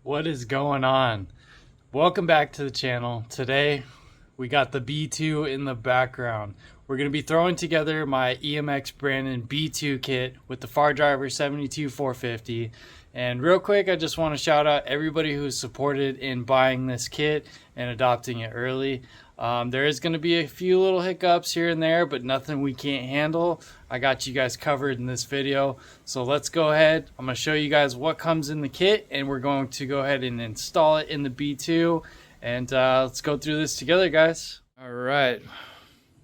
What is going on? Welcome back to the channel. Today we got the B2 in the background. We're going to be throwing together my EMX Brandon B2 kit with the Fardriver 72450. And real quick, I just want to shout out everybody who's supported in buying this kit and adopting it early. There is going to be a few little hiccups here and there, but nothing we can't handle. I got you guys covered in this video. So let's go ahead. I'm going to show you guys what comes in the kit, and we're going to go ahead and install it in the B2. And let's go through this together, guys. All right.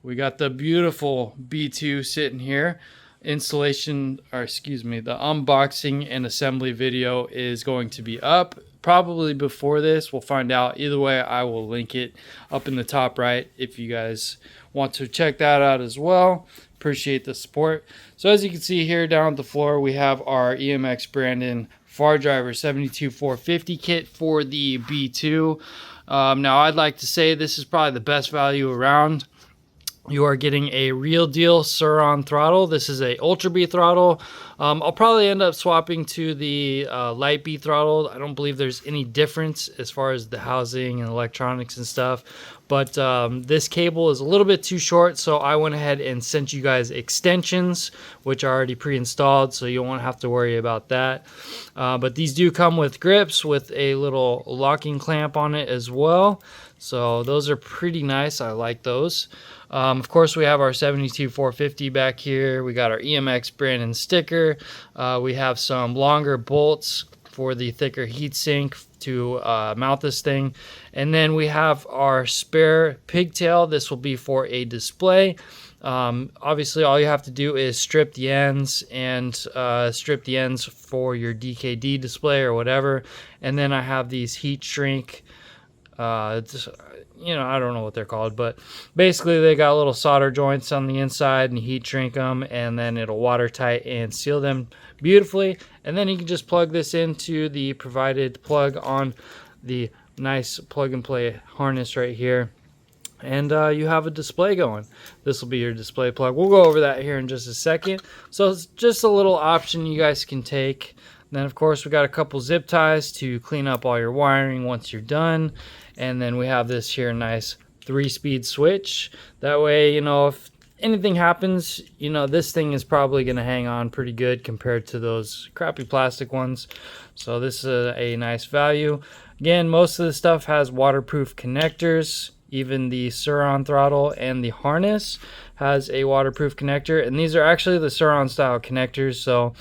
We got the beautiful B2 sitting here. Installation, or excuse me, the unboxing and assembly video is going to be up probably before this. We'll find out. Either way, I will link it up in the top right if you guys want to check that out as well. Appreciate the support. So as you can see here down at the floor, we have our EMX Brandon Fardriver 72450 kit for the B2. Now I'd like to say this is probably the best value around. You are getting a real deal Sur-On throttle. This is a Ultra B throttle. I'll probably end up swapping to the Light B throttle. I don't believe there's any difference as far as the housing and electronics and stuff. But this cable is a little bit too short, so I went ahead and sent you guys extensions, which are already pre-installed, so you won't have to worry about that. But these do come with grips with a little locking clamp on it as well. So those are pretty nice. I like those. Of course, we have our 72450 back here. We got our EMX Brandon sticker. We have some longer bolts for the thicker heatsink to mount this thing. And then we have our spare pigtail. This will be for a display. Obviously, all you have to do is strip the ends and strip the ends for your DKD display or whatever. And then I have these heat shrink I don't know what they're called, but basically they got little solder joints on the inside and heat shrink them, and then it'll watertight and seal them beautifully. And then you can just plug this into the provided plug on the nice plug and play harness right here, and you have a display going. This will be your display plug. We'll go over that here in just a second. So it's just a little option you guys can take. And then of course we got a couple zip ties to clean up all your wiring once you're done. And then we have this here nice 3-speed switch. That way, if anything happens, this thing is probably going to hang on pretty good compared to those crappy plastic ones. So this is a nice value. Again, most of the stuff has waterproof connectors. Even the Sur-On throttle and the harness has a waterproof connector. And these are actually the Sur-On style connectors. So,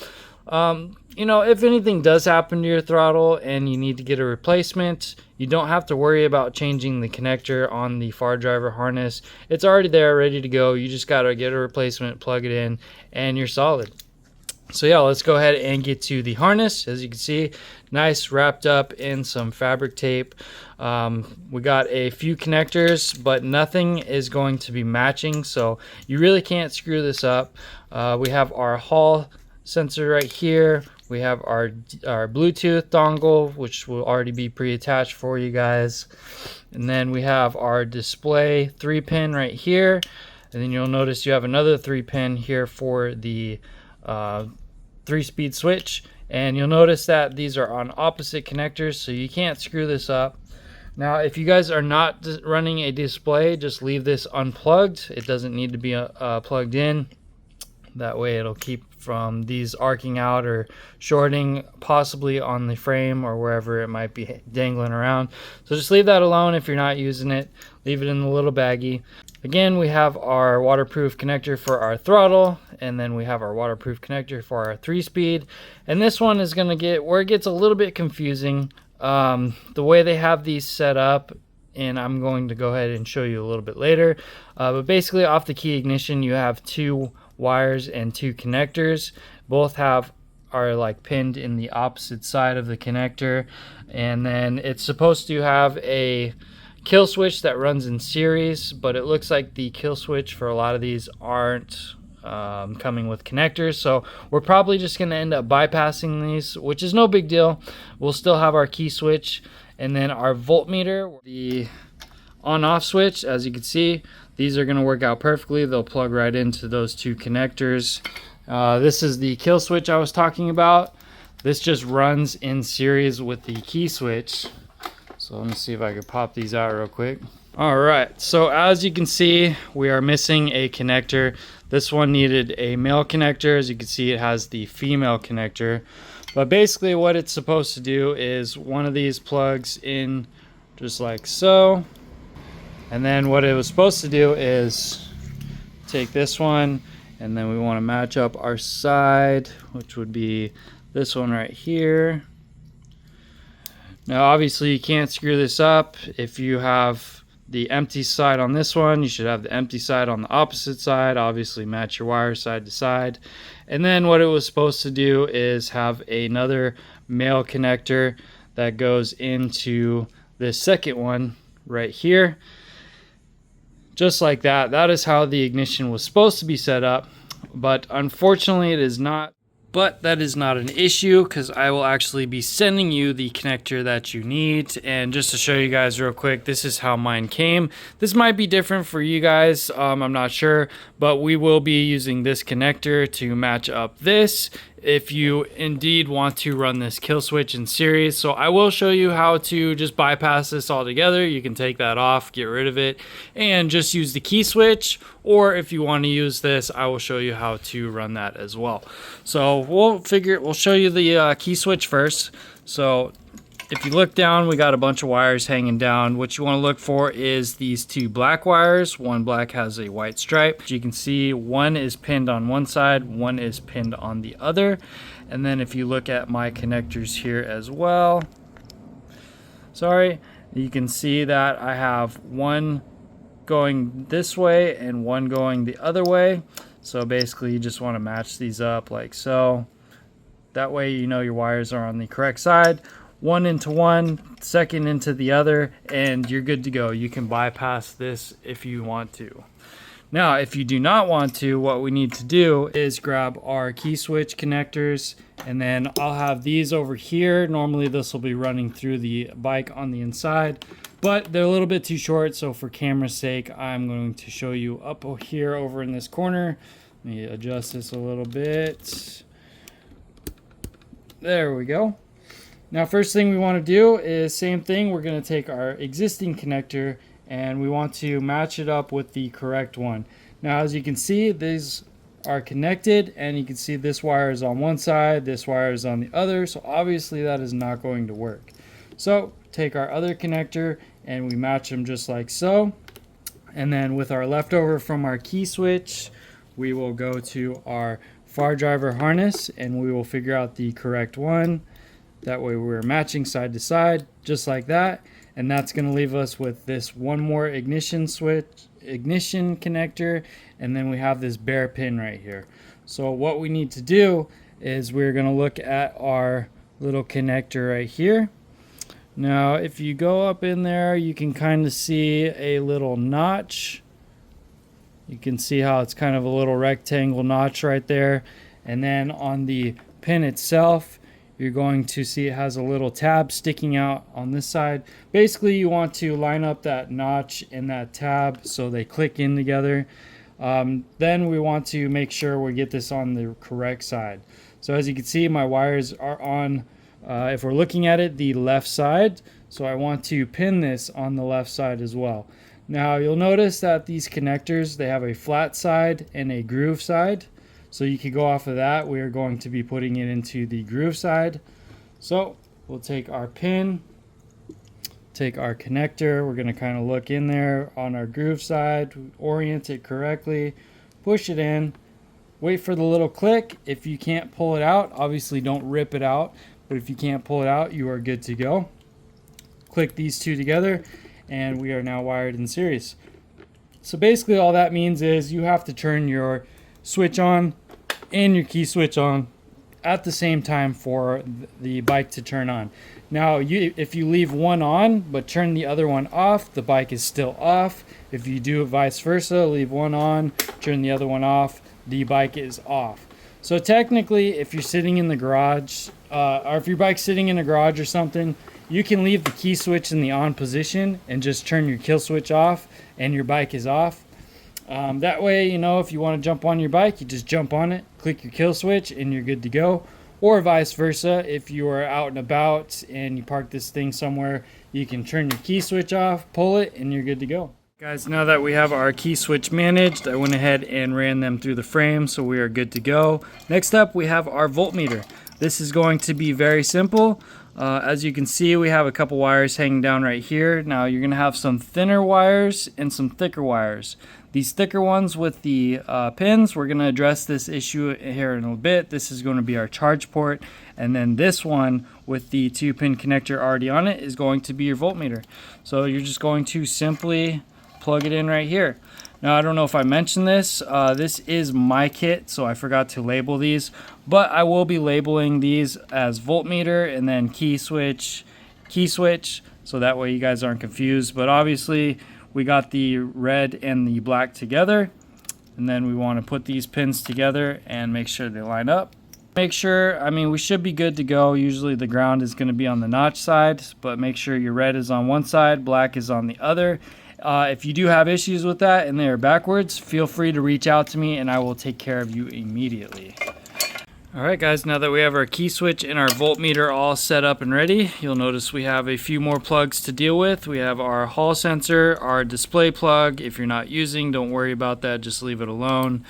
if anything does happen to your throttle and you need to get a replacement, you don't have to worry about changing the connector on the Fardriver harness. It's already there, ready to go. You just got to get a replacement, plug it in, and you're solid. So yeah, let's go ahead and get to the harness. As you can see, nice wrapped up in some fabric tape. We got a few connectors, but nothing is going to be matching, so you really can't screw this up. We have our Hall sensor right here. We have our Bluetooth dongle, which will already be pre-attached for you guys. And then we have our display 3-pin right here. And then you'll notice you have another 3-pin here for the 3-speed switch. And you'll notice that these are on opposite connectors, so you can't screw this up. Now, if you guys are not running a display, just leave this unplugged. It doesn't need to be plugged in. That way it'll keep from these arcing out or shorting possibly on the frame or wherever it might be dangling around. So just leave that alone if you're not using it. Leave it in the little baggie. Again, we have our waterproof connector for our throttle, and then we have our waterproof connector for our 3-speed. And this one is going to get where it gets a little bit confusing. The way they have these set up, and I'm going to go ahead and show you a little bit later. But basically off the key ignition, you have 2 wires and 2 connectors. Both are like pinned in the opposite side of the connector, and then it's supposed to have a kill switch that runs in series, but it looks like the kill switch for a lot of these aren't coming with connectors, so we're probably just going to end up bypassing these, which is no big deal. We'll still have our key switch, and then our voltmeter, the on-off switch. As you can see, these are going to work out perfectly. They'll plug right into those 2 connectors. This is the kill switch I was talking about. This just runs in series with the key switch. So let me see if I can pop these out real quick. All right, so as you can see, we are missing a connector. This one needed a male connector. As you can see, it has the female connector. But basically what it's supposed to do is one of these plugs in just like so. And then what it was supposed to do is take this one, and then we want to match up our side, which would be this one right here. Now obviously you can't screw this up. If you have the empty side on this one, you should have the empty side on the opposite side. Obviously match your wires side to side. And then what it was supposed to do is have another male connector that goes into this second one right here. Just like that. That is how the ignition was supposed to be set up, but unfortunately it is not. But that is not an issue, because I will actually be sending you the connector that you need. And just to show you guys real quick, this is how mine came. This might be different for you guys, I'm not sure, but we will be using this connector to match up this if you indeed want to run this kill switch in series. So I will show you how to just bypass this altogether. You can take that off, get rid of it, and just use the key switch. Or if you want to use this, I will show you how to run that as well. So we'll show you the key switch first. So if you look down, we got a bunch of wires hanging down. What you want to look for is these two black wires. One black has a white stripe. As you can see, one is pinned on one side, one is pinned on the other. And then if you look at my connectors here as well, you can see that I have one going this way and one going the other way. So basically you just want to match these up like so. That way you know your wires are on the correct side. One into one, second into the other, and you're good to go. You can bypass this if you want to. Now, if you do not want to, what we need to do is grab our key switch connectors, and then I'll have these over here. Normally this will be running through the bike on the inside, but they're a little bit too short, so for camera's sake, I'm going to show you up here over in this corner. Let me adjust this a little bit. There we go. Now, first thing we want to do is same thing. We're going to take our existing connector and we want to match it up with the correct one. Now, as you can see, these are connected, and you can see this wire is on one side, this wire is on the other, so obviously that is not going to work. So take our other connector and we match them just like so. And then with our leftover from our key switch, we will go to our Fardriver harness and we will figure out the correct one. That way we're matching side to side, just like that. And that's going to leave us with this one more ignition connector, and then we have this bare pin right here. So what we need to do is we're going to look at our little connector right here. Now, if you go up in there, you can kind of see a little notch. You can see how it's kind of a little rectangle notch right there. And then on the pin itself, you're going to see it has a little tab sticking out on this side. Basically, you want to line up that notch and that tab so they click in together. Then we want to make sure we get this on the correct side. So as you can see, my wires are on, if we're looking at it, the left side. So I want to pin this on the left side as well. Now you'll notice that these connectors, they have a flat side and a groove side. So you can go off of that. We are going to be putting it into the groove side. So we'll take our pin, take our connector. We're going to kind of look in there on our groove side, orient it correctly, push it in, wait for the little click. If you can't pull it out, obviously don't rip it out. But if you can't pull it out, you are good to go. Click these two together and we are now wired in series. So basically all that means is you have to turn your switch on and your key switch on at the same time for the bike to turn on. Now, if you leave one on but turn the other one off, the bike is still off. If you do it vice versa, leave one on, turn the other one off, the bike is off. So technically, if you're sitting in the garage, or if your bike's sitting in a garage or something, you can leave the key switch in the on position and just turn your kill switch off and your bike is off. That way, you know, if you want to jump on your bike, you just jump on it, click your kill switch, and you're good to go. or vice versa. If you are out and about and you park this thing somewhere, you can turn your key switch off, pull it, and you're good to go. Guys, now that we have our key switch managed, I went ahead and ran them through the frame, so we are good to go. Next up, we have our voltmeter. This is going to be very simple. As you can see, we have a couple wires hanging down right here. Now you're going to have some thinner wires and some thicker wires. These thicker ones with the pins, we're going to address this issue here in a little bit. This is going to be our charge port. And then this one with the 2-pin connector already on it is going to be your voltmeter. So you're just going to simply plug it in right here. Now, I don't know if I mentioned this. This is my kit, so I forgot to label these. But I will be labeling these as voltmeter and then key switch, so that way you guys aren't confused. But obviously, we got the red and the black together. And then we want to put these pins together and make sure they line up. Make sure, I mean, we should be good to go. Usually the ground is going to be on the notch side, but make sure your red is on one side, black is on the other. If you do have issues with that and they are backwards, feel free to reach out to me and I will take care of you immediately. Alright guys, now that we have our key switch and our voltmeter all set up and ready, you'll notice we have a few more plugs to deal with. We have our hall sensor, our display plug. If you're not using, don't worry about that, just leave it alone.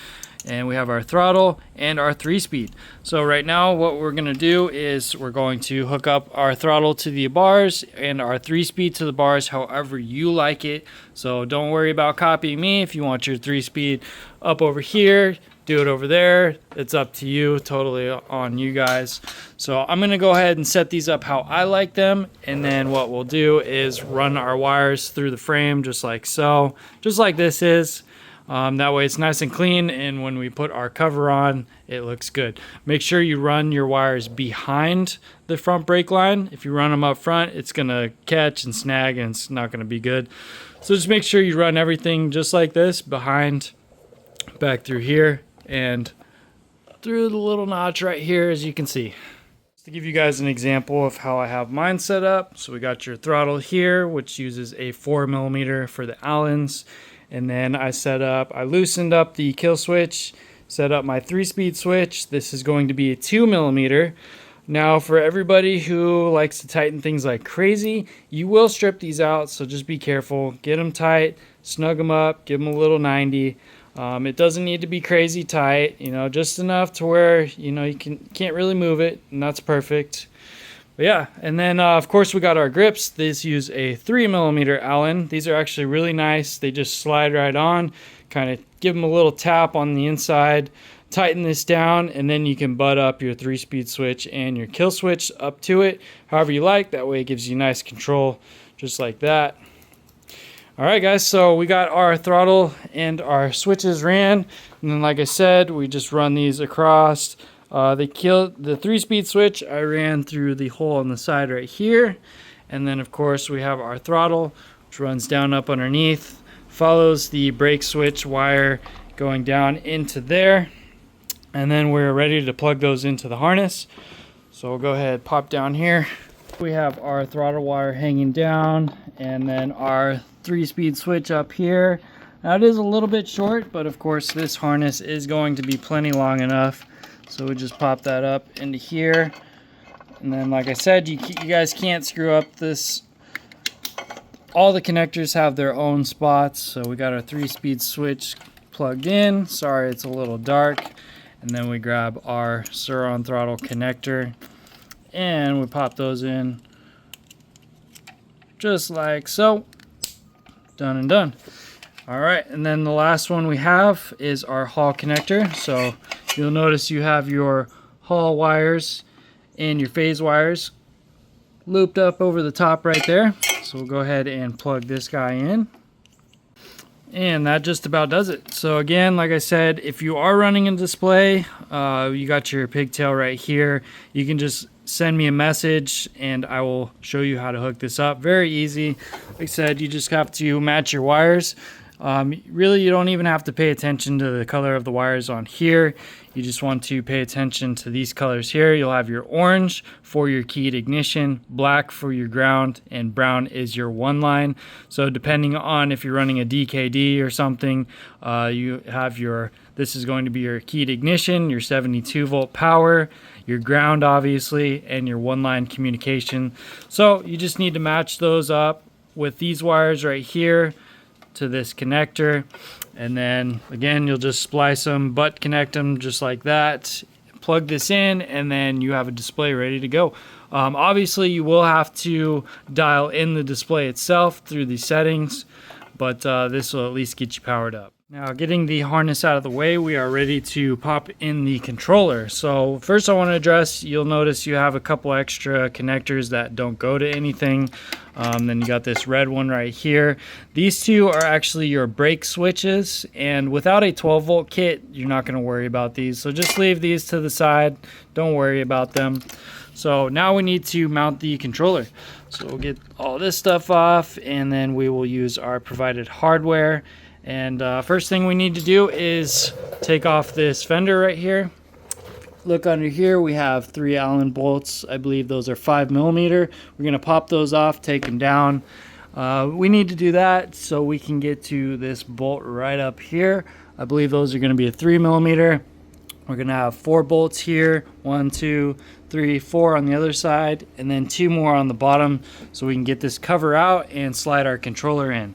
And we have our throttle and our 3-speed. So right now what we're going to do is we're going to hook up our throttle to the bars and our 3-speed to the bars however you like it. So don't worry about copying me. If you want your 3-speed up over here, do it over there. It's up to you, totally on you guys. So I'm going to go ahead and set these up how I like them. And then what we'll do is run our wires through the frame just like so, just like this is. That way it's nice and clean, and when we put our cover on, it looks good. Make sure you run your wires behind the front brake line. If you run them up front, it's going to catch and snag and it's not going to be good. So just make sure you run everything just like this, behind, back through here, and through the little notch right here, as you can see. To give you guys an example of how I have mine set up, so we got your throttle here, which uses a 4mm for the Allens. And then I loosened up the kill switch, set up my 3-speed switch. This is going to be a 2mm. Now for everybody who likes to tighten things like crazy, you will strip these out, so just be careful. Get them tight, snug them up, give them a little 90. It doesn't need to be crazy tight, just enough to where, you can't really move it, and that's perfect. But yeah, and then of course we got our grips. These use a 3mm Allen. These are actually really nice. They just slide right on, kind of give them a little tap on the inside, tighten this down, and then you can butt up your 3-speed switch and your kill switch up to it however you like. That way it gives you nice control, just like that. Alright guys, so we got our throttle and our switches ran, and then like I said, we just run these across. The 3-speed switch I ran through the hole on the side right here, and then of course we have our throttle, which runs down up underneath, follows the brake switch wire going down into there, and then we're ready to plug those into the harness. So we'll go ahead, pop down here. We have our throttle wire hanging down, and then our 3-speed switch up here. Now it is a little bit short, but of course this harness is going to be plenty long enough. So we just pop that up into here, and then like I said, you guys can't screw up this. All the connectors have their own spots. So we got our 3-speed switch plugged in. Sorry, it's a little dark. And then we grab our Sur-on throttle connector, and we pop those in just like so. Done and done. All right, and then the last one we have is our hall connector. So you'll notice you have your hall wires and your phase wires looped up over the top right there. So we'll go ahead and plug this guy in. And that just about does it. So again, like I said, if you are running a display, you got your pigtail right here. You can just send me a message and I will show you how to hook this up. Very easy. Like I said, you just have to match your wires. Really, you don't even have to pay attention to the color of the wires on here. You just want to pay attention to these colors here. You'll have your orange for your keyed ignition, black for your ground, and brown is your one line. So depending on if you're running a DKD or something, you have this is going to be your keyed ignition, your 72 volt power, your ground obviously, and your one line communication. So you just need to match those up with these wires right here to this connector, and then again you'll just splice them, butt connect them just like that, plug this in, and then you have a display ready to go. Obviously you will have to dial in the display itself through the settings, but this will at least get you powered up. Now, getting the harness out of the way, we are ready to pop in the controller. So first I want to address, you'll notice you have a couple extra connectors that don't go to anything. Then you got this red one right here. These two are actually your brake switches, and without a 12 volt kit, you're not going to worry about these. So just leave these to the side. Don't worry about them. So now we need to mount the controller. So we'll get all this stuff off, and then we will use our provided hardware. And first thing we need to do is take off this fender right here. Look under here, we have 3 Allen bolts. I believe those are 5mm. We're going to pop those off, take them down. We need to do that so we can get to this bolt right up here. I believe those are going to be a 3mm. We're going to have 4 bolts here, 1, 2, 3, 4 on the other side, and then 2 more on the bottom so we can get this cover out and slide our controller in.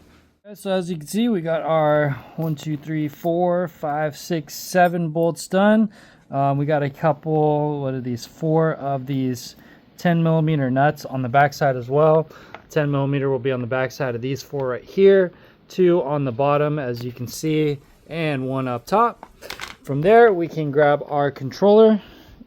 So as you can see, we got our 1, 2, 3, 4, 5, 6, 7 bolts done. We got a couple, what are these, 4 of these 10mm nuts on the back side as well. 10mm will be on the back side of these 4 right here, 2 on the bottom as you can see, and 1 up top. From there we can grab our controller,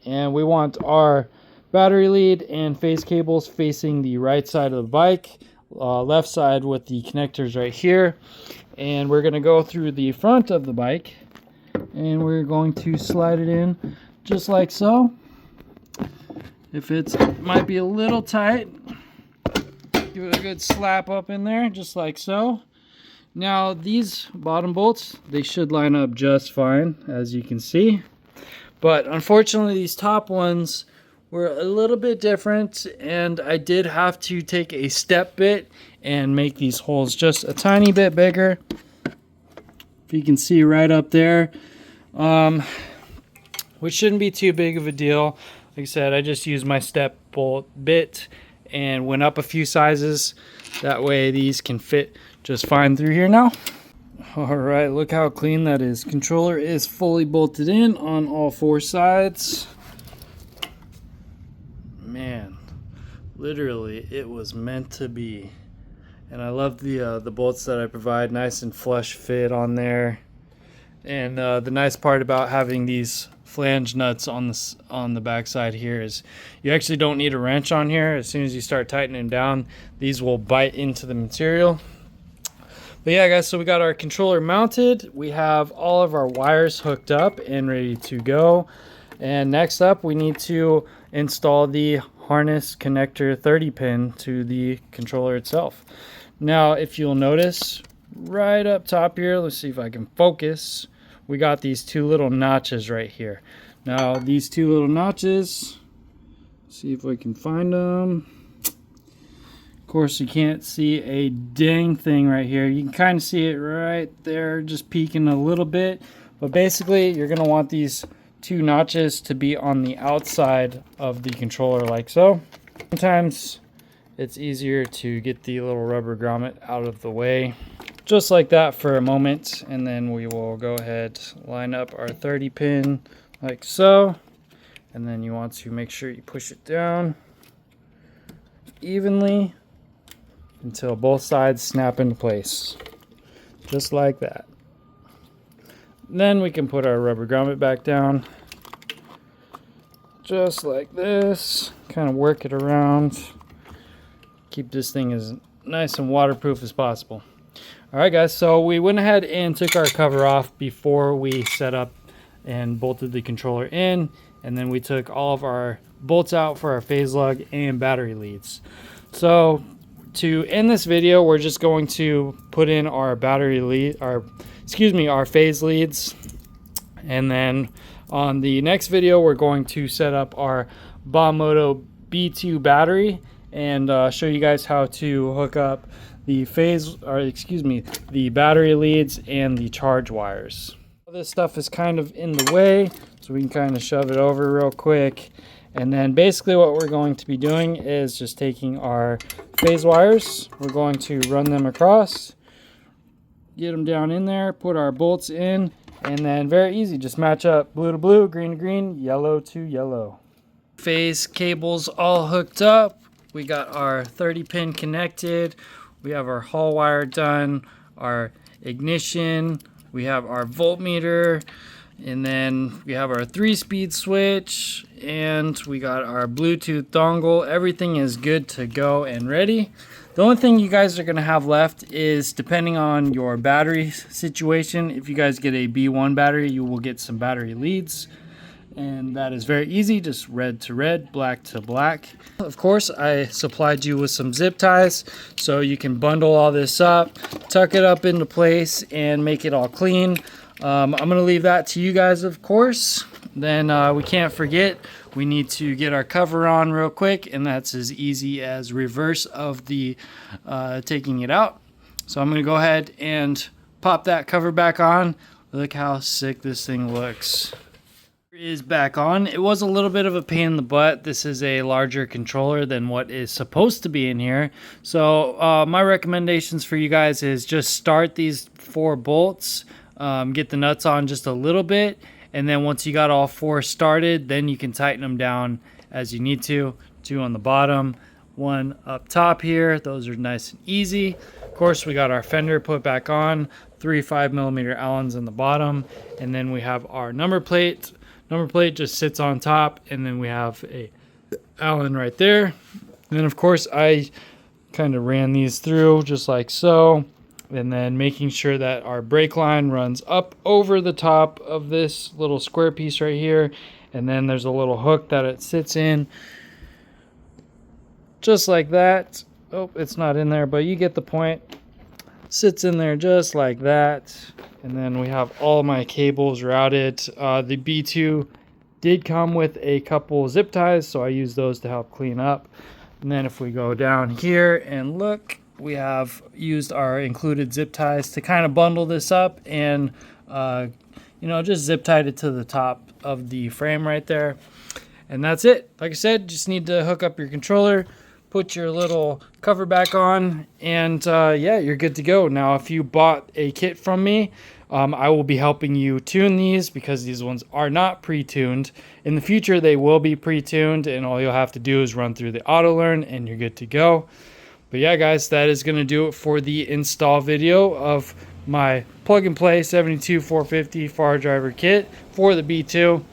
and we want our battery lead and phase cables facing the right side of the bike. Left side with the connectors right here, and we're going to go through the front of the bike, and we're going to slide it in just like so. If it might be a little tight, give it a good slap up in there just like so. Now these bottom bolts, they should line up just fine as you can see, but unfortunately these top ones were a little bit different, and I did have to take a step bit and make these holes just a tiny bit bigger. If you can see right up there, which shouldn't be too big of a deal. Like I said, I just used my step bolt bit and went up a few sizes. That way these can fit just fine through here now. All right, look how clean that is. Controller is fully bolted in on all 4 sides. Man, literally it was meant to be. And I love the bolts that I provide, nice and flush fit on there. And the nice part about having these flange nuts on the back side here is you actually don't need a wrench on here. As soon as you start tightening down, these will bite into the material. But yeah guys, so we got our controller mounted, we have all of our wires hooked up and ready to go. And next up we need to install the harness connector 30 pin to the controller itself. Now if you'll notice right up top here, let's see if I can focus, we got these 2 little notches right here. Now these 2 little notches, see if I can find them. Of course you can't see a dang thing right here. You can kind of see it right there just peeking a little bit, but basically you're going to want these 2 notches to be on the outside of the controller like so. Sometimes it's easier to get the little rubber grommet out of the way just like that for a moment, and then we will go ahead, line up our 30 pin like so, and then you want to make sure you push it down evenly until both sides snap into place just like that. Then we can put our rubber grommet back down just like this, kind of work it around, keep this thing as nice and waterproof as possible. Alright guys, so we went ahead and took our cover off before we set up and bolted the controller in, and then we took all of our bolts out for our phase lug and battery leads. So to end this video, we're just going to put in our battery lead, our phase leads. And then on the next video, we're going to set up our BombMoto B2 battery and show you guys how to hook up the the battery leads and the charge wires. This stuff is kind of in the way, so we can kind of shove it over real quick. And then basically what we're going to be doing is just taking our phase wires, we're going to run them across, get them down in there, put our bolts in, and then very easy, just match up blue to blue, green to green, yellow to yellow. Phase cables all hooked up. We got our 30 pin connected. We have our hall wire done, our ignition, we have our voltmeter, and then we have our 3-speed switch, and we got our Bluetooth dongle. Everything is good to go and ready. The only thing you guys are going to have left is, depending on your battery situation, if you guys get a B1 battery, you will get some battery leads. And that is very easy, just red to red, black to black. Of course, I supplied you with some zip ties, so you can bundle all this up, tuck it up into place, and make it all clean. I'm going to leave that to you guys, of course. Then we can't forget, we need to get our cover on real quick, and that's as easy as reverse of the taking it out. So I'm going to go ahead and pop that cover back on. Look how sick this thing looks. Is back on. It was a little bit of a pain in the butt. This is a larger controller than what is supposed to be in here. So my recommendations for you guys is just start these 4 bolts, get the nuts on just a little bit, and then once you got all 4 started, then you can tighten them down as you need to. 2 on the bottom, 1 up top here. Those are nice and easy. Of course, we got our fender put back on, 3 5mm Allens in the bottom, and then we have our number plate. Number plate just sits on top, and then we have a Allen right there. And then of course I kind of ran these through just like so, and then making sure that our brake line runs up over the top of this little square piece right here, and then there's a little hook that it sits in just like that. Oh, it's not in there, but you get the point. Sits in there just like that. And then we have all my cables routed. The B2 did come with a couple zip ties, so I use those to help clean up. And then if we go down here and look, we have used our included zip ties to kind of bundle this up and just zip tied it to the top of the frame right there. And that's it. Like I said, just need to hook up your controller, put your little cover back on, and yeah, you're good to go. Now, if you bought a kit from me, I will be helping you tune these, because these ones are not pre-tuned. In the future, they will be pre-tuned, and all you'll have to do is run through the auto learn and you're good to go. But yeah, guys, that is going to do it for the install video of my plug and play 72450 Fardriver kit for the B2.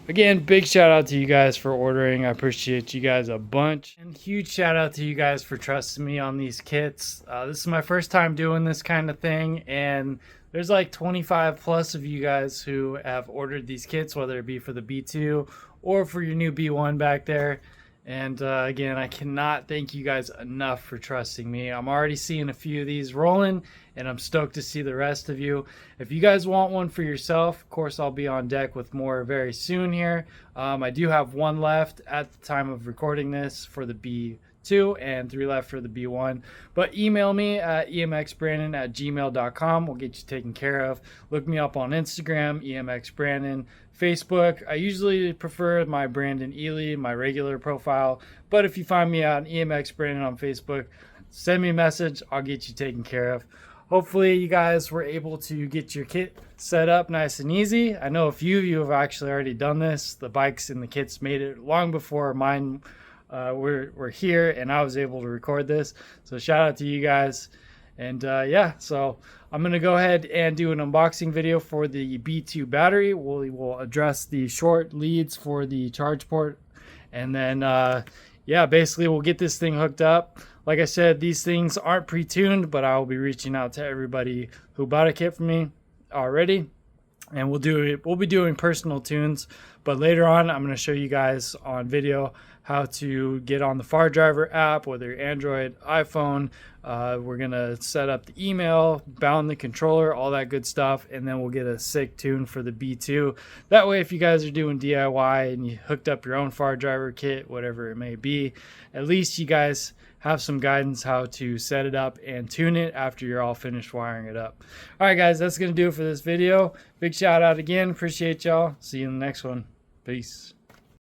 Again, big shout out to you guys for ordering. I appreciate you guys a bunch. And huge shout out to you guys for trusting me on these kits. This is my first time doing this kind of thing, and there's like 25 plus of you guys who have ordered these kits, whether it be for the B2 or for your new B1 back there. And again, I cannot thank you guys enough for trusting me. I'm already seeing a few of these rolling, and I'm stoked to see the rest of you. If you guys want one for yourself, of course, I'll be on deck with more very soon here. I do have 1 left at the time of recording this for the B2 and 3 left for the B1. But email me at emxbrandon@gmail.com. We'll get you taken care of. Look me up on Instagram, emxbrandon. Facebook, I usually prefer my Brandon Ely, my regular profile. But if you find me on EMX Brandon on Facebook, send me a message. I'll get you taken care of. Hopefully you guys were able to get your kit set up nice and easy. I know a few of you have actually already done this. The bikes and the kits made it long before mine were here, and I was able to record this. So shout out to you guys. And yeah, so I'm going to go ahead and do an unboxing video for the B2 battery. We will address the short leads for the charge port. And then, yeah, basically we'll get this thing hooked up. Like I said, these things aren't pre-tuned, but I will be reaching out to everybody who bought a kit from me already. And we'll be doing personal tunes. But later on, I'm going to show you guys on video how to get on the Fardriver app, whether you're Android, iPhone. We're going to set up the email, bound the controller, all that good stuff, and then we'll get a sick tune for the B2. That way, if you guys are doing DIY and you hooked up your own Fardriver kit, whatever it may be, at least you guys have some guidance how to set it up and tune it after you're all finished wiring it up. All right, guys, that's going to do it for this video. Big shout out again. Appreciate y'all. See you in the next one. Peace.